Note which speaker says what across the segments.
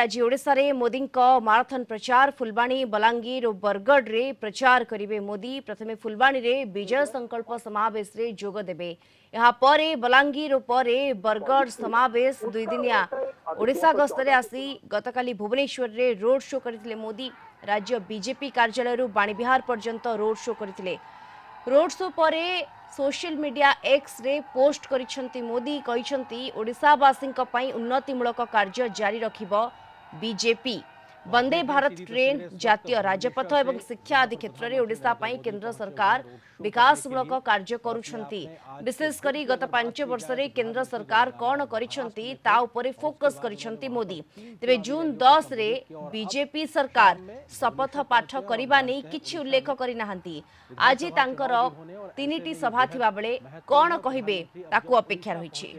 Speaker 1: आज ओडिशा रे मोदी माराथन प्रचार फुलबाणी बलांगीर और बरगढ़ रे प्रचार करिवे मोदी। प्रथमे फुलबाणी रे विजय संकल्प समावेश रे जोग देबे। यहाँ परे बलांगीर और परे बरगढ़ समावेश दुई दिनिया ओडिशा गस्तरे आसी गतकाली भुवनेश्वर रे रोड शो करथिले मोदी। राज्य बीजेपी कार्यालय बाणीविहार पर्यंत रोड शो करथिले। रोड शो परे सोशल मीडिया एक्स रे पोस्ट करिसेंती मोदी। कहिसेंती ओडिशावासी उन्नतिमूलक कार्य जारी रखिबो बीजेपी। वंदे भारत ट्रेन जातीय राजपथ एवं शिक्षा आदि क्षेत्र में ओडिशा पई केंद्र सरकार विकासमूलक कार्य करुछंती। विशेष करी गत 5 वर्ष रे केंद्र सरकार कौन करिछंती ता उपरे फोकस करिछंती मोदी। तेबे जून 10 रे बीजेपी सरकार शपथ पाठ करिबा नै किछि उल्लेख करि नाहंती। आज तांकर 3टी सभा थिबा बेले कौन कहिबे ताकू अपेक्षा रहिछि।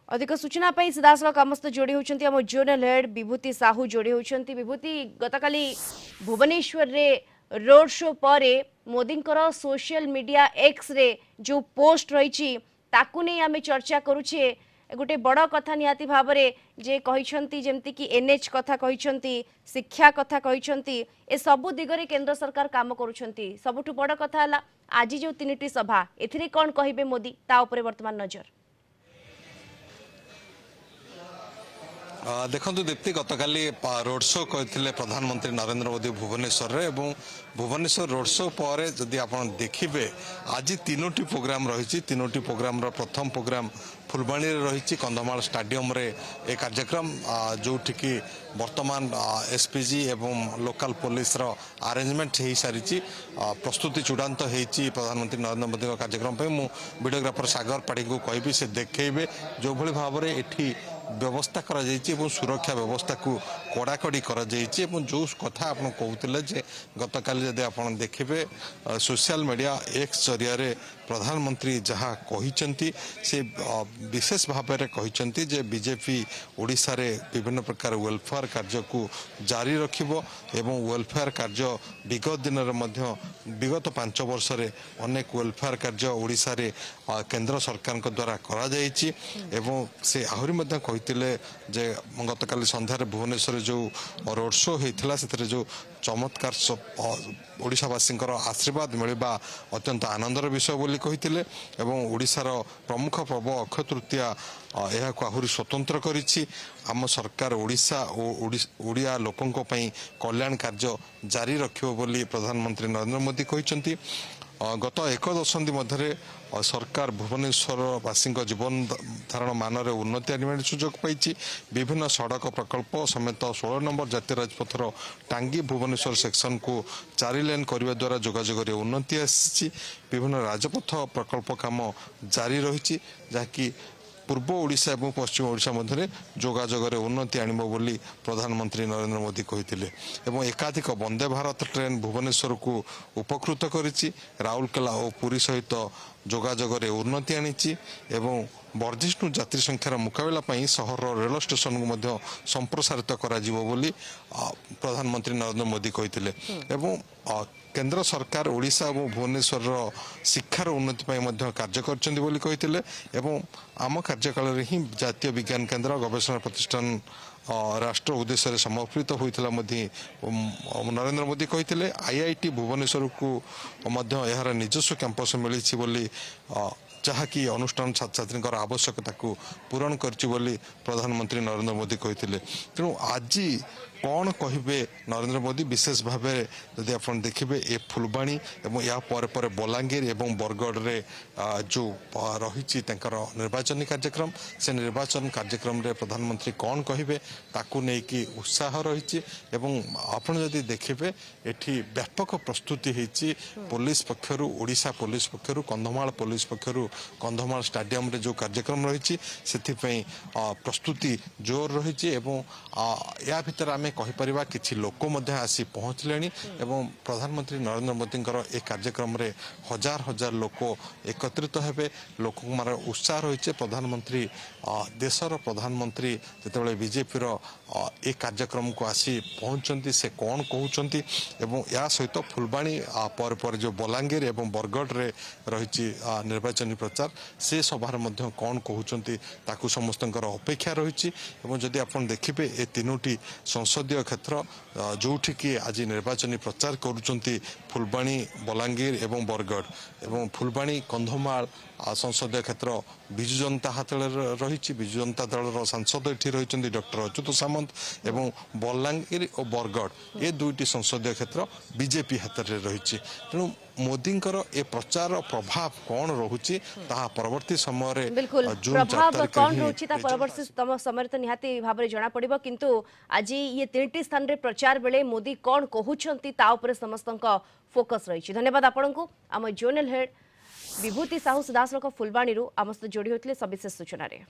Speaker 1: अधिक सूचना पाई सीधासलख आम सहित जोड़ी होती आम जोनल हेड विभूति साहू जोड़ी होती। विभूति गतकाली भुवनेश्वर रे रोड शो पर मोदी सोशल मीडिया एक्स रे जो पोस्ट रही ताकू नहीं आम चर्चा करुचे। गोटे बड़ कथा निहाती भाव जे कहते जमती कि एनएच कथा कहते शिक्षा कथा कहते ए सबु दिगरे केंद्र सरकार काम करुछंती। सबुठु बड़ कथा है आज जो 3टी सभा एथिरे कौन कहिबे मोदी ता उपरे वर्तमान नजर।
Speaker 2: देखु दीप्ति गतकाली रोड शो करते प्रधानमंत्री नरेंद्र मोदी भुवनेश्वर रे एवं भुवनेश्वर रोड शो पर जदि आप देखिए आज 3टी प्रोग्राम रही। 3टी प्रोग्राम प्रथम प्रोग्राम फुलबाणी रही कंधमाल स्टाडियम रे एक कार्यक्रम जो वर्तमान एसपीजी एवं लोकल पुलिस अरेंजमेंट हो सारी प्रस्तुति चूड़ांत होती प्रधानमंत्री नरेंद्र मोदी कार्यक्रम पे मु वीडियोग्राफर सागर पाड़ी को कहि से देखेबे जो भली भाव में एठी व्यवस्था करा जायछि एवं सुरक्षा व्यवस्था को कड़ाकड़ी करा जायछि एवं जो कथा आप कहते जे गतकाली जदि आप देखिए सोशल मीडिया एक्स जरिया प्रधानमंत्री जहाँ कहिसेंती से विशेष भाव में कहिसेंती जे बीजेपी ओडिशा रे विभिन्न प्रकार वेलफेयर कार्य को जारी रखिबो एवं वेलफेयर कार्य विगत दिन विगत 5 वर्ष रे अनेक वेलफेयर कार्य ओडिशा रे केंद्र सरकार द्वारा करा जायछि एवं से आहुरी मध्य कहितिले जे गतकाली संध्यारे भुवनेश्वर जो रोड शो होता से जो चमत्कार ओडिशावासी आशीर्वाद मिलवा अत्यंत आनंदर विषय बोली कहितिले एवं ओडिशार प्रमुख पर्व अक्षय तृतीया यह आहुरी स्वतंत्र करिछि। आम सरकार ओडिशा और ओडिया लोकों पई कल्याण कार्य जारी रखिबो बोली प्रधानमंत्री नरेंद्र मोदी कहिसेंती। गत 1 दशंधि मध्य सरकार भुवनेश्वरवासी जीवन धारण मान उन्नति आने सुजोग पाई। विभिन्न सड़क प्रकल्प समेत 16 नंबर जातीय राजपथर टांगी भुवनेश्वर सेक्शन को 4 लेन करने द्वारा जोगाजोग उन्नति आसी। विभिन्न राजपथ प्रकल्प काम जारी रही जहाँकि पूर्व ओडिशा और पश्चिम ओडिशा मध्य जोगाजोग उन्नति आनिब बोली प्रधानमंत्री नरेंद्र मोदी कहिथिले एवं एकाधिक वंदे भारत ट्रेन भुवनेश्वर को उपकृत करिछि। राउरकेला और पुरी सहित जोगाजोग उन्नति आनिछि एवं वर्धिष्णु यात्री संख्यार मुकाबला पई सहर रेल स्टेशन को मध्य संप्रसारित करा जिवो बोली प्रधानमंत्री नरेंद्र मोदी कहिथिले एवं केंद्र सरकार ओडिशा और भुवनेश्वर शिक्षार उन्नति पई मध्य कार्य करछन्ती बोली कहिथिले एवं आम कार्यकाल रे ही जातीय विज्ञान केंद्र गवेषणा प्रतिष्ठान राष्ट्र उद्देश्य समर्पित होता नरेंद्र मोदी कहिथिले। आईआईटी भुवनेश्वर को मध्य यार निजस्व कैंपस मिली बोली जहाँकि अनुष्ठान छात्र छात्री आवश्यकता को पूरण करछि बोली प्रधानमंत्री नरेंद्र मोदी कहिथिले। तेणु आज कौन कहिबे नरेंद्र मोदी विशेष भाव यदि आप देखिए ए फुलबाणी एवं या पर बलांगीर एवं बरगढ़ रे जो रही निर्वाचन कार्यक्रम से निर्वाचन कार्यक्रम रे प्रधानमंत्री कौन कहिबे ताकू नेकी उत्साह रही एवं आपण जदि देखिए एठी व्यापक प्रस्तुति होती पुलिस पक्षर ओडिशा पुलिस पक्षर कंधमाल पुलिस पक्षर कंधमाल स्टाडियम रे जो कार्यक्रम रही से प्रस्तुति जोर रही एवं या भितर आम कहीपर कि लोक आसी पहुँचले एवं प्रधानमंत्री नरेंद्र मोदी ए कार्यक्रम रे हजार हजार लोक एकत्रित हेबे। लोक उत्साह रही प्रधानमंत्री देशर प्रधानमंत्री जितेबाला बीजेपी ए कार्यक्रम को आसी पहुँचती से कौन कहते एवं या सहित फुलबाणी पर जो बलांगीर एवं बरगढ़ रे रही निर्वाचन प्रचार से सभार मध्य कौन कहते ताकू समस्त अपेक्षा रही जदि आप देखिए ए तीनोटी संसदीय क्षेत्र जोठी कि आज निर्वाचनी प्रचार करुँच फुलबाणी बलांगीर एवं बरगढ़ एवं फुलबाणी कंधमाल संसदीय क्षेत्र विजु जनता हाथ रही विजु जनता दल सांसद ये रही डॉक्टर अच्युत सामंत एवं बलांगीर और बरगढ़ ये दुईटी संसदीय क्षेत्र बीजेपी हाथ में रही तेणु मोदींकर ए प्रचार प्रभाव कौन रोचे परवर्ती समय
Speaker 1: बिल्कुल प्रभाव कौन रोची परवर्ती समय तो निहाती भाव में जना पड़िबो किंतु आज ये तीनटी स्थान रे प्रचार बेले मोदी कौन कहउछंती ता ऊपर समस्त फोकस रही। धन्यवाद आपनकु आम जोनल हेड विभूति साहू सुदासरक फुलबाणी आम सहित जोड़ी होते सविशेष सूचना रे।